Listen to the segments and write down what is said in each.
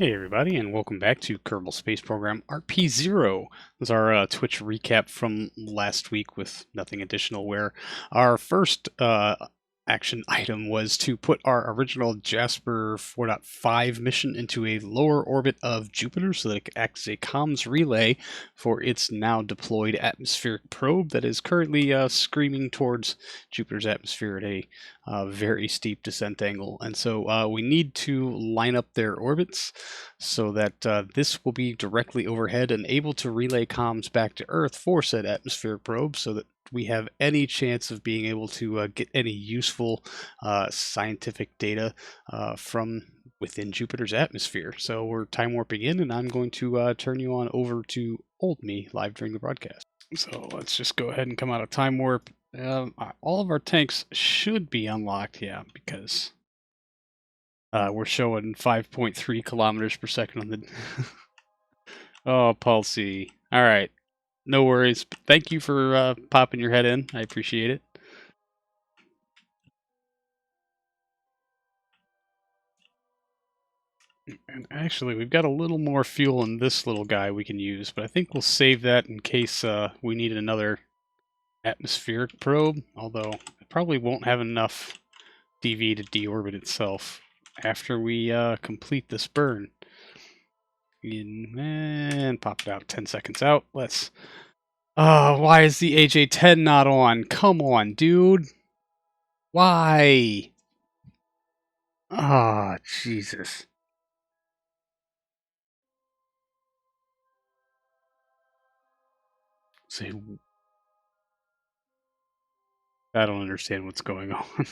Hey everybody, and welcome back to Kerbal Space Program RP-0. This is our Twitch recap from last week with nothing additional, where our first action item was to put our original Jasper 4.5 mission into a lower orbit of Jupiter so that it acts as a comms relay for its now deployed atmospheric probe that is currently screaming towards Jupiter's atmosphere at a very steep descent angle. And so we need to line up their orbits so that this will be directly overhead and able to relay comms back to Earth for said atmospheric probe so that we have any chance of being able to get any useful scientific data from within Jupiter's atmosphere. So we're time warping in, and I'm going to turn you on over to old me live during the broadcast. So let's just go ahead and come out of time warp. All of our tanks should be unlocked, yeah, because we're showing 5.3 kilometers per second on the... Oh, Pulsey. All right. No worries. Thank you for popping your head in. I appreciate it. And actually, we've got a little more fuel in this little guy we can use, but I think we'll save that in case we need another atmospheric probe, although I probably won't have enough DV to deorbit itself after we complete this burn. And pop it out 10 seconds out. Let's... why is the AJ-10 not on? Come on, dude. Why? Ah, Jesus. See, I don't understand what's going on.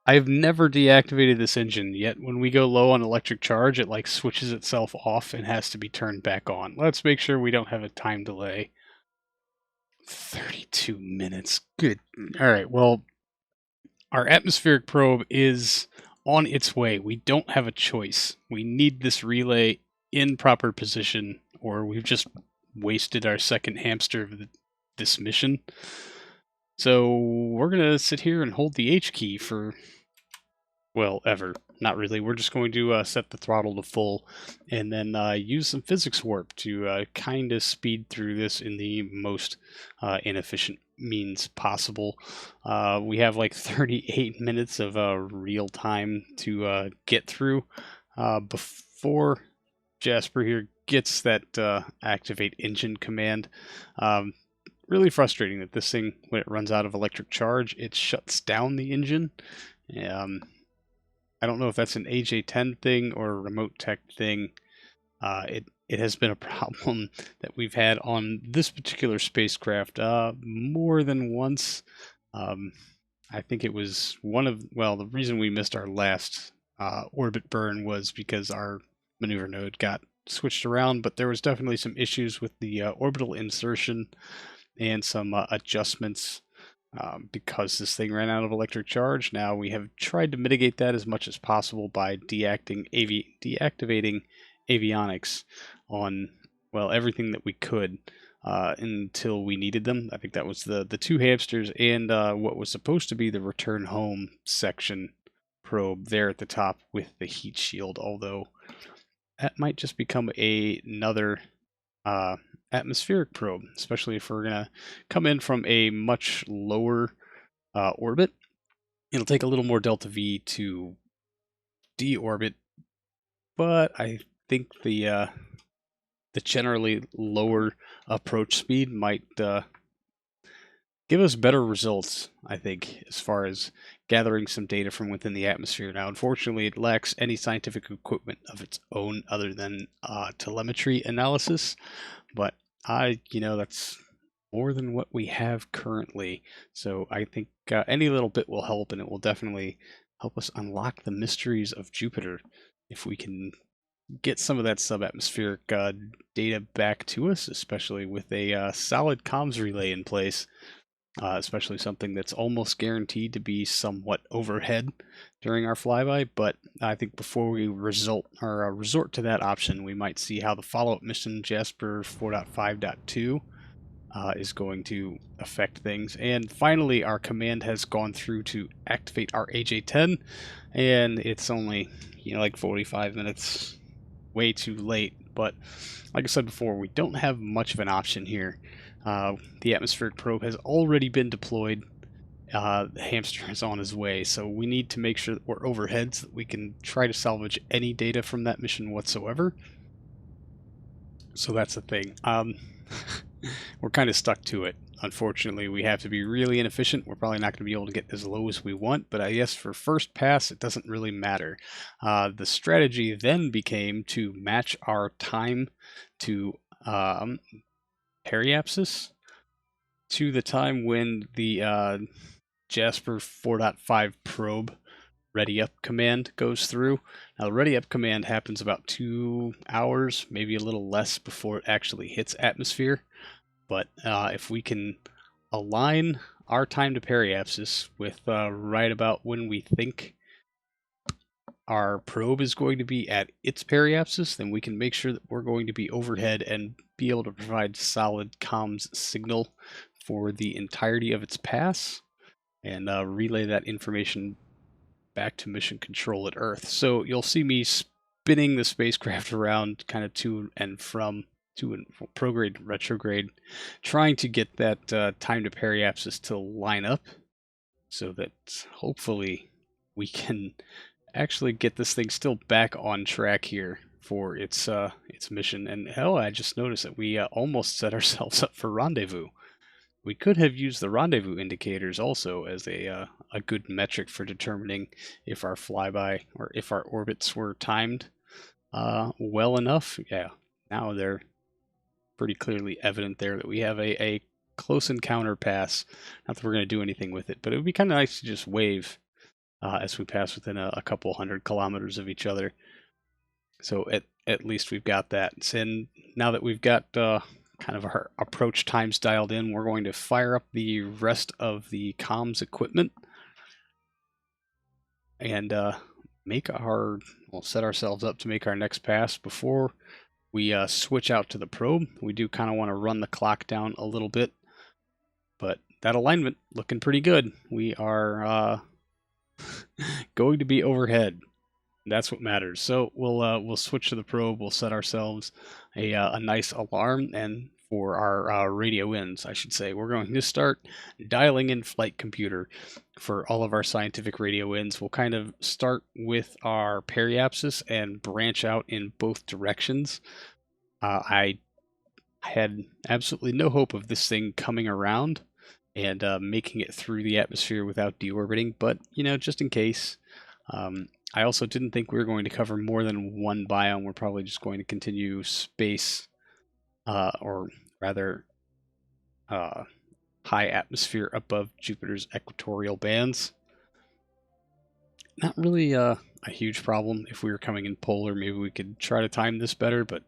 I've never deactivated this engine, yet when we go low on electric charge, it like switches itself off and has to be turned back on. Let's make sure we don't have a time delay. 32 minutes. Good. All right, well, our atmospheric probe is on its way. We don't have a choice. We need this relay in proper position, or we've just wasted our second hamster of this mission. So we're going to sit here and hold the H key for, well, ever. Not really. We're just going to set the throttle to full and then use some physics warp to kind of speed through this in the most inefficient means possible. We have like 38 minutes of real time to get through before Jasper here gets that activate engine command. Really frustrating that this thing, when it runs out of electric charge, it shuts down the engine. I don't know if that's an AJ-10 thing or a remote tech thing. It has been a problem that we've had on this particular spacecraft more than once. I think it was the reason we missed our last orbit burn was because our maneuver node got switched around, but there was definitely some issues with the orbital insertion and some adjustments because this thing ran out of electric charge. Now we have tried to mitigate that as much as possible by deactivating avionics on, well, everything that we could until we needed them. I think that was the two hamsters and what was supposed to be the return home section probe there at the top with the heat shield, although that might just become another atmospheric probe, especially if we're going to come in from a much lower orbit. It'll take a little more delta V to deorbit, but I think the generally lower approach speed might give us better results, I think, as far as gathering some data from within the atmosphere. Now, unfortunately, it lacks any scientific equipment of its own other than telemetry analysis, but that's more than what we have currently. So I think any little bit will help, and it will definitely help us unlock the mysteries of Jupiter if we can get some of that subatmospheric data back to us, especially with a solid comms relay in place. Especially something that's almost guaranteed to be somewhat overhead during our flyby. But I think before we resort to that option, we might see how the follow-up mission Jasper 4.5.2 is going to affect things. And finally, our command has gone through to activate our AJ-10, and it's only like 45 minutes way too late. But like I said before, we don't have much of an option here. The atmospheric probe has already been deployed. The Hamster is on his way, so we need to make sure that we're overhead so that we can try to salvage any data from that mission whatsoever. So that's the thing. We're kind of stuck to it. Unfortunately, we have to be really inefficient. We're probably not going to be able to get as low as we want, but I guess for first pass, it doesn't really matter. The strategy then became to match our time to periapsis to the time when the Jasper 4.5 probe ready up command goes through. Now the ready up command happens about 2 hours, maybe a little less before it actually hits atmosphere. But if we can align our time to periapsis with right about when we think our probe is going to be at its periapsis, then we can make sure that we're going to be overhead and be able to provide solid comms signal for the entirety of its pass and relay that information back to mission control at Earth. So you'll see me spinning the spacecraft around kind of to and prograde, retrograde, trying to get that time to periapsis to line up so that hopefully we can actually get this thing still back on track here for its mission. And hell, I just noticed that we almost set ourselves up for rendezvous. We could have used the rendezvous indicators also as a good metric for determining if our flyby or if our orbits were timed well enough. Yeah, now they're pretty clearly evident there that we have a close encounter pass. Not that we're going to do anything with it, but it would be kind of nice to just wave as we pass within a couple 100 kilometers of each other. So at least we've got that. And now that we've got kind of our approach times dialed in, we're going to fire up the rest of the comms equipment and we'll set ourselves up to make our next pass. Before we switch out to the probe, we do kind of want to run the clock down a little bit, but that alignment looking pretty good. We are going to be overhead. That's what matters. So we'll switch to the probe. We'll set ourselves a nice alarm, and for our radio ins, I should say, we're going to start dialing in flight computer for all of our scientific radio ins. We'll kind of start with our periapsis and branch out in both directions. I had absolutely no hope of this thing coming around and making it through the atmosphere without deorbiting, but just in case. I also didn't think we were going to cover more than one biome. We're probably just going to continue space, or rather high atmosphere above Jupiter's equatorial bands. Not really a huge problem. If we were coming in polar, maybe we could try to time this better, but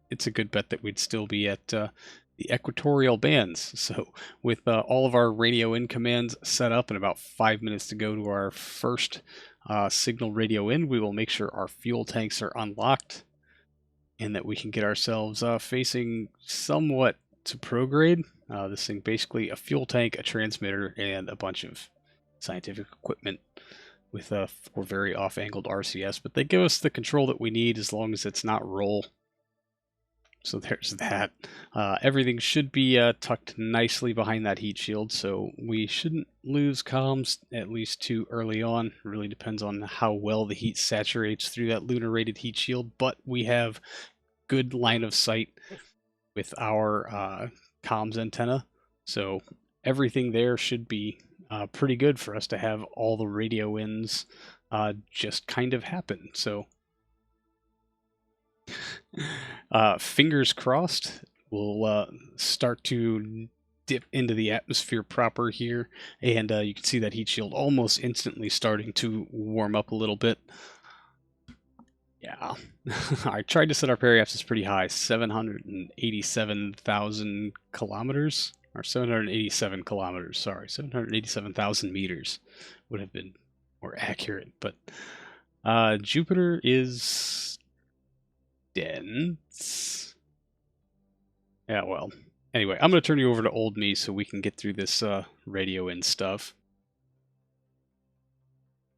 it's a good bet that we'd still be at the equatorial bands. So with all of our radio in commands set up and about 5 minutes to go to our first signal radio in, we will make sure our fuel tanks are unlocked and that we can get ourselves facing somewhat to prograde. This thing basically a fuel tank, a transmitter, and a bunch of scientific equipment with 4 very off-angled RCS, but they give us the control that we need as long as it's not roll. So there's that. Everything should be tucked nicely behind that heat shield, so we shouldn't lose comms at least too early on. It really depends on how well the heat saturates through that lunar rated heat shield, but we have good line of sight with our comms antenna, so everything there should be pretty good for us to have all the radio ins just kind of happen. So fingers crossed, we'll start to dip into the atmosphere proper here, and you can see that heat shield almost instantly starting to warm up a little bit. Yeah, I tried to set our periapsis pretty high, 787,000 kilometers, or 787 kilometers, sorry, 787,000 meters would have been more accurate, but Jupiter is dense. Yeah, well, anyway, I'm going to turn you over to old me so we can get through this radio in stuff.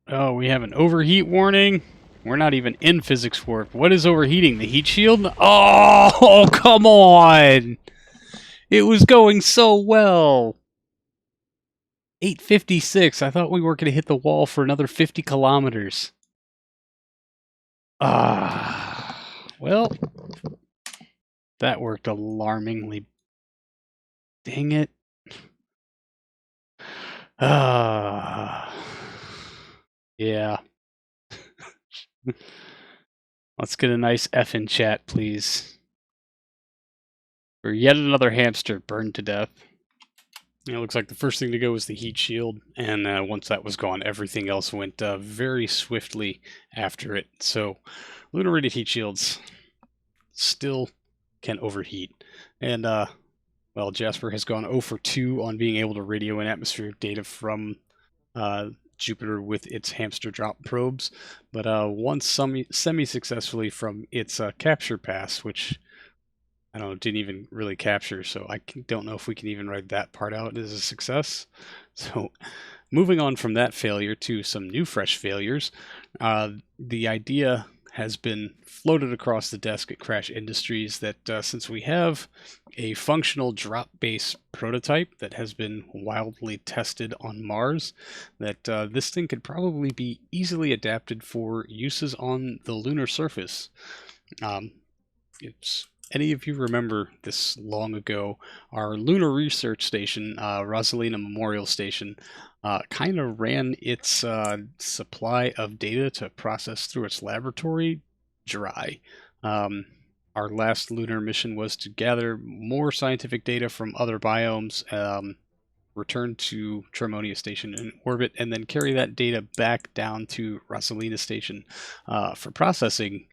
Oh, we have an overheat warning. We're not even in physics warp. What is overheating? The heat shield? Oh, come on! It was going so well! 856. I thought we were going to hit the wall for another 50 kilometers. Well, that worked alarmingly. Dang it. Yeah. Let's get a nice F in chat, please. For yet another hamster burned to death. It looks like the first thing to go was the heat shield, and once that was gone, everything else went very swiftly after it. So, lunar rated heat shields still can overheat. And, well, Jasper has gone 0 for 2 on being able to radio in atmospheric data from Jupiter with its hamster drop probes, but once semi-successfully from its capture pass, which I don't know, didn't even really capture, so I don't know if we can even write that part out as a success. So moving on from that failure to some new fresh failures, the idea has been floated across the desk at Crash Industries that since we have a functional drop base prototype that has been wildly tested on Mars, that this thing could probably be easily adapted for uses on the lunar surface. If any of you remember this long ago, our lunar research station, Rosalina Memorial Station, kind of ran its supply of data to process through its laboratory dry. Our last lunar mission was to gather more scientific data from other biomes, return to Tremonia Station in orbit, and then carry that data back down to Rosalina Station for processing.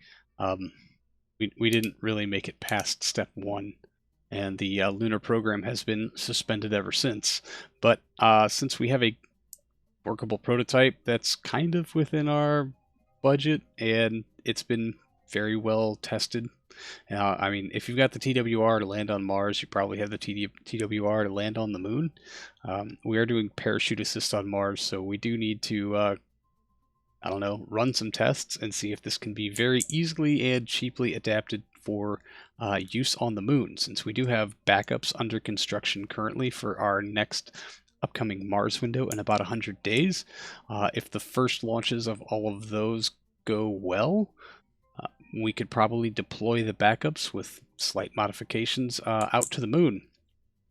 We didn't really make it past step 1, and the Lunar Program has been suspended ever since. But since we have a workable prototype that's kind of within our budget, and it's been very well tested. I mean, if you've got the TWR to land on Mars, you probably have the TWR to land on the Moon. We are doing parachute assist on Mars, so we do need to I don't know, run some tests and see if this can be very easily and cheaply adapted for use on the Moon, since we do have backups under construction currently for our next upcoming Mars window in about 100 days. If the first launches of all of those go well, we could probably deploy the backups with slight modifications out to the Moon.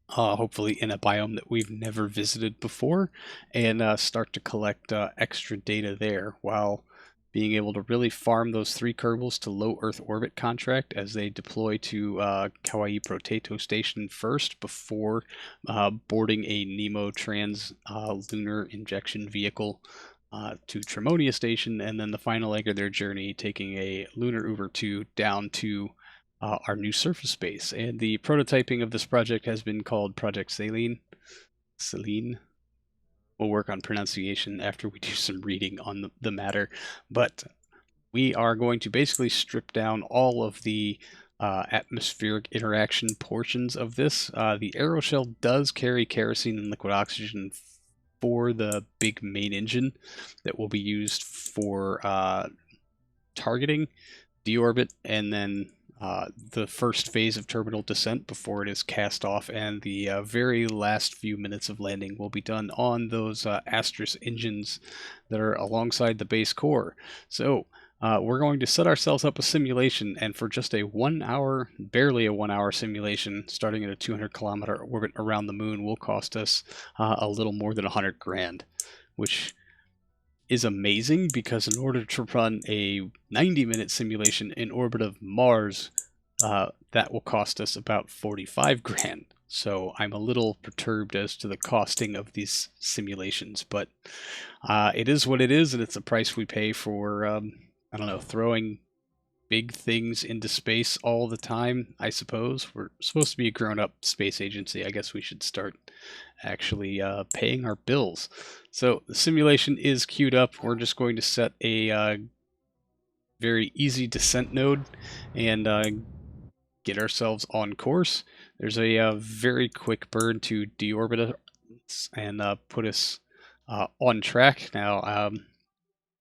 Hopefully in a biome that we've never visited before, and start to collect extra data there while being able to really farm those 3 Kerbals to low Earth orbit contract as they deploy to Kauai Potato Station first before boarding a Nemo Trans lunar injection vehicle to Tremonia Station, and then the final leg of their journey taking a Lunar Uber 2 down to our new surface base. And the prototyping of this project has been called Project Saline. Selene. We'll work on pronunciation after we do some reading on the matter. But we are going to basically strip down all of the atmospheric interaction portions of this. The Aero shell does carry kerosene and liquid oxygen for the big main engine that will be used for targeting, deorbit, and then the first phase of terminal descent before it is cast off, and the very last few minutes of landing will be done on those Astris engines that are alongside the base core. So we're going to set ourselves up a simulation, and for just a 1 hour, barely a 1 hour simulation, starting at a 200 kilometer orbit around the Moon, will cost us a little more than 100 grand, which is amazing, because in order to run a 90-minute simulation in orbit of Mars, that will cost us about 45 grand. So I'm a little perturbed as to the costing of these simulations, but it is what it is, and it's a price we pay for, I don't know, throwing big things into space all the time, I suppose. We're supposed to be a grown-up space agency. I guess we should start actually paying our bills. So the simulation is queued up. We're just going to set a very easy descent node and get ourselves on course. There's a very quick burn to deorbit us and put us on track. Now,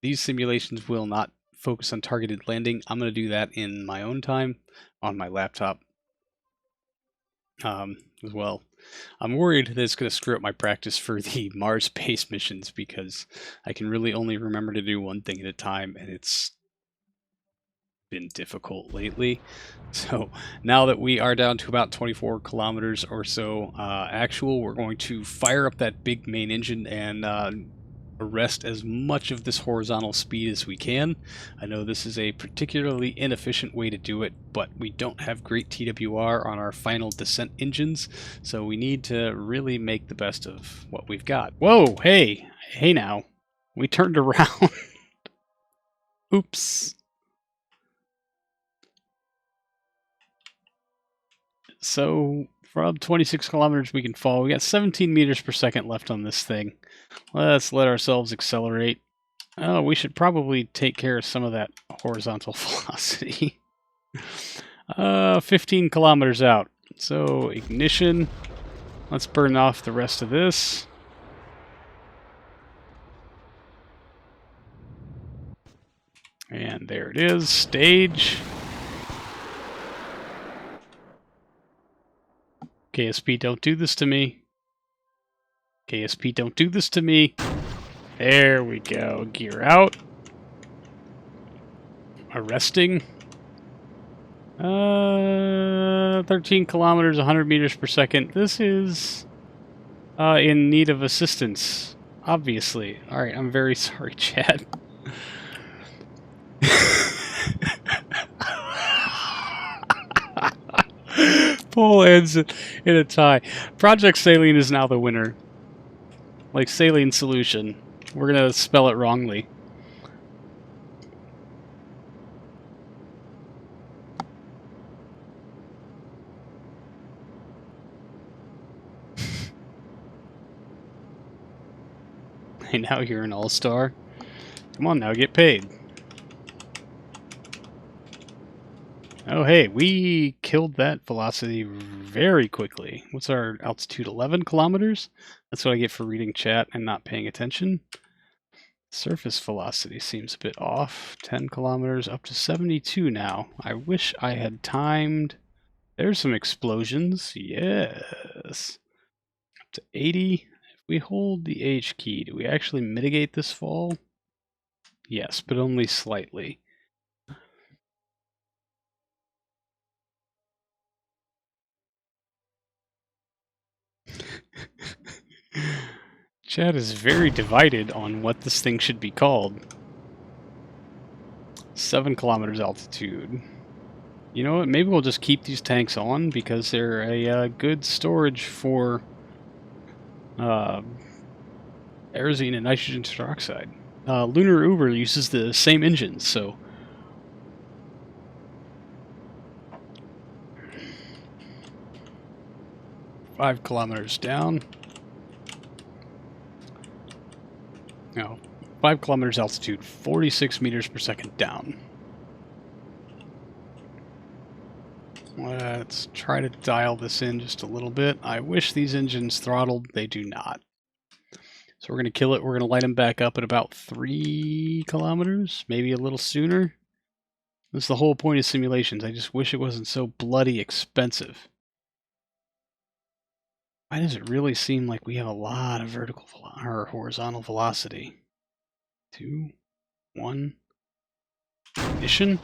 these simulations will not focus on targeted landing. I'm going to do that in my own time on my laptop as well. I'm worried that it's going to screw up my practice for the Mars base missions because I can really only remember to do one thing at a time, and it's been difficult lately. So now that we are down to about 24 kilometers or so actual, we're going to fire up that big main engine and arrest as much of this horizontal speed as we can. I know this is a particularly inefficient way to do it, but we don't have great TWR on our final descent engines, so we need to really make the best of what we've got. Whoa, hey now, we turned around. Oops. So from 26 kilometers we can fall. We got 17 meters per second left on this thing. Let's let ourselves accelerate. Oh, we should probably take care of some of that horizontal velocity. 15 kilometers out. So ignition. Let's burn off the rest of this. And there it is. Stage. KSP, don't do this to me. KSP, don't do this to me. There we go. Gear out. Arresting. 13 kilometers, 100 meters per second. This is in need of assistance, obviously. Alright, I'm very sorry, Chad. Poll ends in a tie. Project Saline is now the winner. Like Saline Solution. We're gonna spell it wrongly. Hey, now you're an all-star. Come on now, get paid. Oh, hey, we killed that velocity very quickly. What's our altitude? 11 kilometers? That's what I get for reading chat and not paying attention. Surface velocity seems a bit off. 10 kilometers up to 72 now. I wish I had timed. There's some explosions. Yes. Up to 80. If we hold the H key, do we actually mitigate this fall? Yes, but only slightly. Chat is very divided on what this thing should be called. 7 kilometers altitude. You know what? Maybe we'll just keep these tanks on because they're a good storage for kerosene and nitrogen tetroxide. Lunar Uber uses the same engines, so. Five kilometers down. No, 5 kilometers altitude, 46 meters per second down. Let's try to dial this in just a little bit. I wish these engines throttled. They do not. So we're going to kill it. We're going to light them back up at about 3 kilometers, maybe a little sooner. That's the whole point of simulations. I just wish it wasn't so bloody expensive. Why does it really seem like we have a lot of vertical or horizontal velocity? 2, 1, ignition.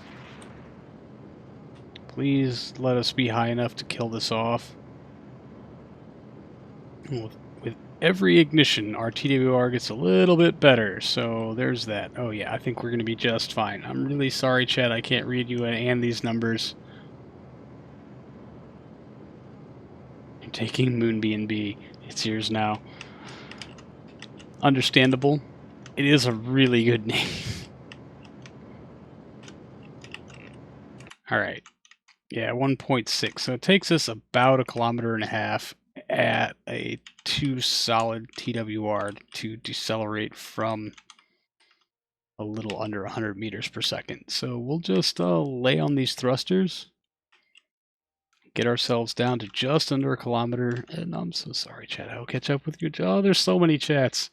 Please let us be high enough to kill this off. With every ignition, our TWR gets a little bit better, so there's that. Oh yeah, I think we're going to be just fine. I'm really sorry, Chad, I can't read you and these numbers. I'm taking Moon B&B. It's yours now. Understandable. It is a really good name. Alright. Yeah, 1.6. So it takes us about 1.5 kilometers at a 2 solid TWR to decelerate from a little under 100 meters per second. So we'll just lay on these thrusters, get ourselves down to just under 1 kilometer, and I'm so sorry, chat. I'll catch up with you. Oh, there's so many chats.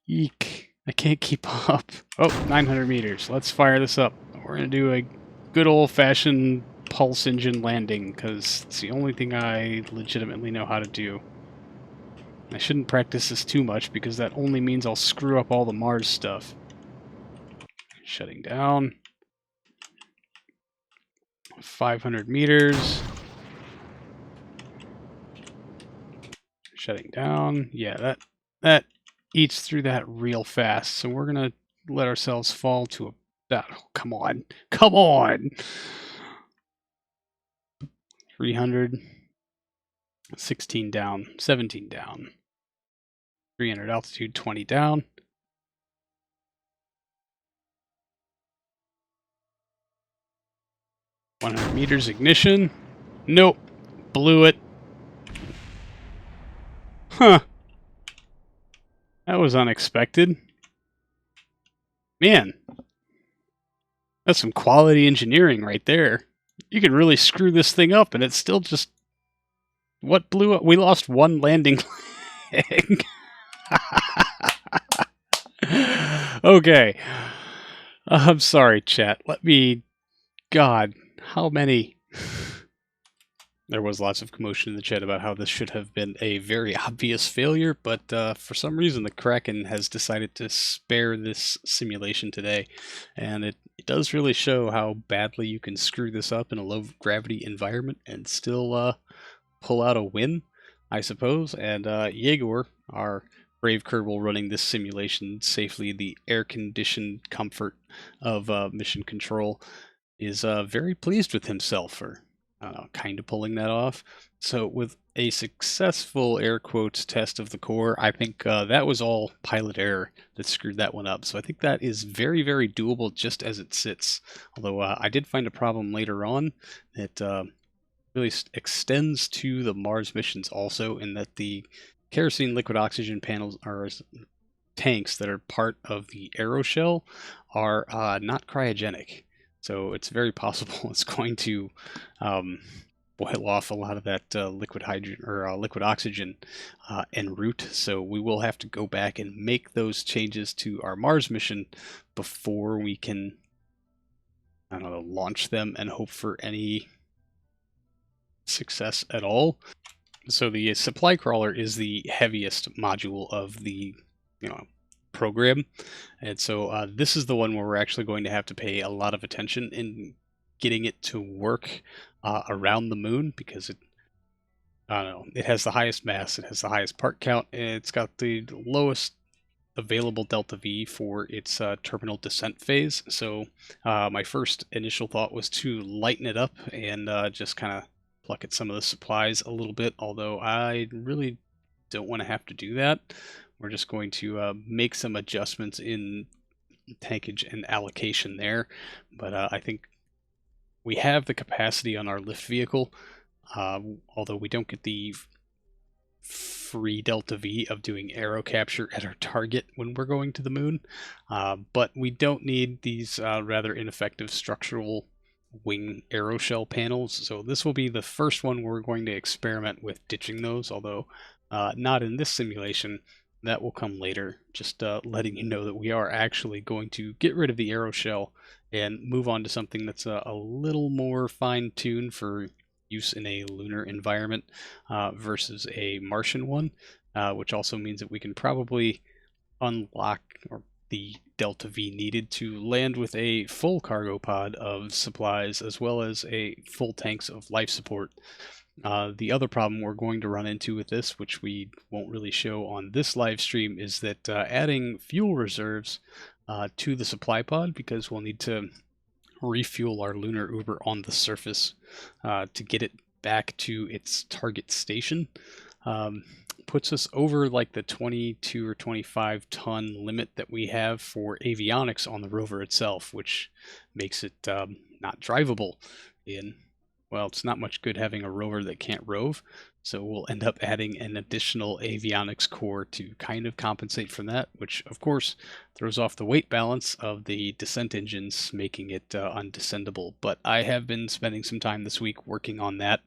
Eek. I can't keep up. Oh, 900 meters. Let's fire this up. We're going to do a good old-fashioned pulse engine landing, because it's the only thing I legitimately know how to do. I shouldn't practice this too much, because that only means I'll screw up all the Mars stuff. Shutting down. 500 meters. Shutting down. Yeah, that eats through that real fast. So we're going to let ourselves fall to about... Oh, come on. Come on! 300. 16 down. 17 down. 300 altitude, 20 down. $100 meters ignition. Nope. Blew it. Huh. That was unexpected. Man. That's some quality engineering right there. You can really screw this thing up and it's still just... What blew up? We lost one landing leg. Okay. I'm sorry, chat. Let me... God, how many... There was lots of commotion in the chat about how this should have been a very obvious failure, but for some reason the Kraken has decided to spare this simulation today, and it does really show how badly you can screw this up in a low-gravity environment and still pull out a win, I suppose. And Yegor, our brave Kerbal running this simulation safely, the air-conditioned comfort of mission control, is very pleased with himself for... I don't know, kind of pulling that off. So with a successful air quotes test of the core, I think that was all pilot error that screwed that one up. So I think that is very, very doable just as it sits. Although I did find a problem later on that really extends to the Mars missions also, in that the kerosene liquid oxygen panels are tanks that are part of the Aero shell are not cryogenic. So it's very possible it's going to boil off a lot of that liquid hydrogen or liquid oxygen en route. So we will have to go back and make those changes to our Mars mission before we can, I don't know, launch them and hope for any success at all. So the supply crawler is the heaviest module of the, program, and so this is the one where we're actually going to have to pay a lot of attention in getting it to work around the moon, because it, I don't know, it has the highest mass, it has the highest part count, and it's got the lowest available delta V for its terminal descent phase. So my first initial thought was to lighten it up and just kind of pluck at some of the supplies a little bit, although I really don't want to have to do that. We're just going to make some adjustments in tankage and allocation there. But I think we have the capacity on our lift vehicle, although we don't get the free delta V of doing aero capture at our target when we're going to the moon. But we don't need these rather ineffective structural wing aeroshell panels. So this will be the first one we're going to experiment with ditching those, although not in this simulation. That will come later. Just letting you know that we are actually going to get rid of the aeroshell and move on to something that's a little more fine-tuned for use in a lunar environment versus a Martian one, which also means that we can probably unlock the delta V needed to land with a full cargo pod of supplies as well as a full tanks of life support. The other problem we're going to run into with this, which we won't really show on this live stream, is that adding fuel reserves to the supply pod, because we'll need to refuel our lunar Uber on the surface to get it back to its target station, puts us over like the 22 or 25 ton limit that we have for avionics on the rover itself, which makes it not drivable in... Well, it's not much good having a rover that can't rove, so we'll end up adding an additional avionics core to kind of compensate for that, which of course throws off the weight balance of the descent engines, making it undescendable. But I have been spending some time this week working on that.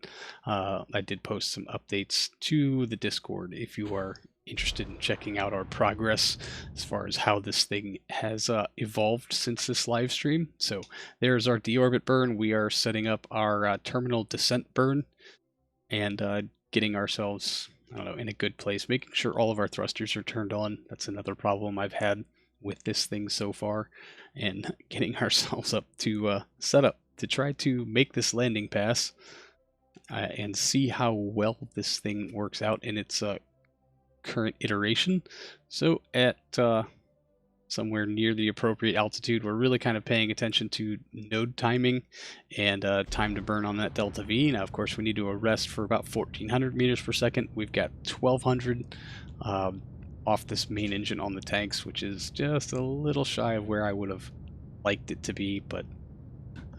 I did post some updates to the Discord if you are interested in checking out our progress as far as how this thing has evolved since this live stream. So there's our deorbit burn. We are setting up our terminal descent burn and getting ourselves, I don't know, in a good place, making sure all of our thrusters are turned on. That's another problem I've had with this thing so far, and getting ourselves up to set up to try to make this landing pass and see how well this thing works out in its current iteration. So at somewhere near the appropriate altitude, we're really kind of paying attention to node timing and time to burn on that delta V. Now, of course, we need to arrest for about 1400 meters per second. We've got 1200 off this main engine on the tanks, which is just a little shy of where I would have liked it to be, but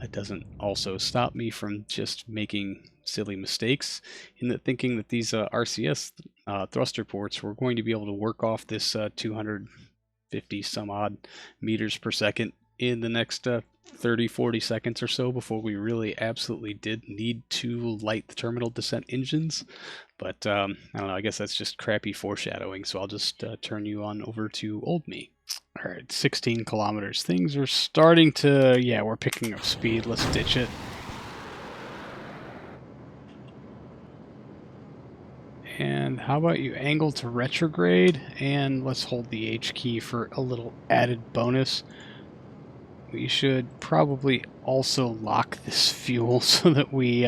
that doesn't also stop me from just making silly mistakes in that thinking that these RCS thruster ports were going to be able to work off this 250 some odd meters per second in the next 30-40 seconds or so before we really absolutely did need to light the terminal descent engines. But I don't know, I guess that's just crappy foreshadowing, so I'll just turn you on over to old me. All right, 16 kilometers. Things are starting to, yeah, we're picking up speed. Let's ditch it. And how about you angle to retrograde, and let's hold the H key for a little added bonus. We should probably also lock this fuel so that we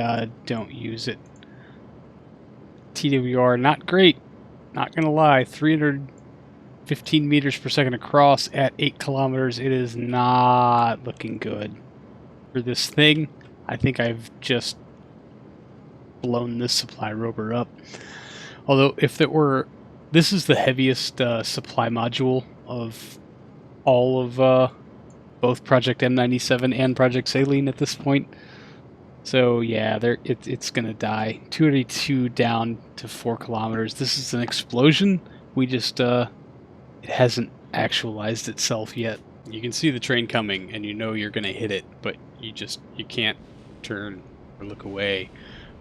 don't use it. TWR, not great. Not gonna lie, 315 meters per second across at 8 kilometers. It is not looking good for this thing. I think I've just blown this supply rover up. Although, if there were, this is the heaviest supply module of all of both Project M97 and Project Saline at this point. So yeah, it's gonna die. 282 down to 4 kilometers. This is an explosion. We just it hasn't actualized itself yet. You can see the train coming, and you know you're gonna hit it, but you can't turn or look away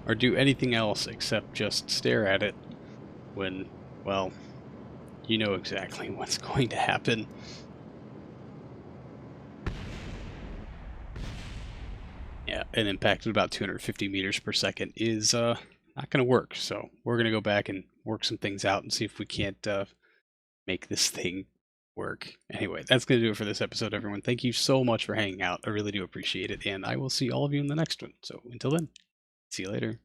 or do anything else except just stare at it when, well, you know exactly what's going to happen. Yeah, an impact at about 250 meters per second is not going to work. So we're going to go back and work some things out and see if we can't make this thing work. Anyway, that's going to do it for this episode, everyone. Thank you so much for hanging out. I really do appreciate it. And I will see all of you in the next one. So until then, see you later.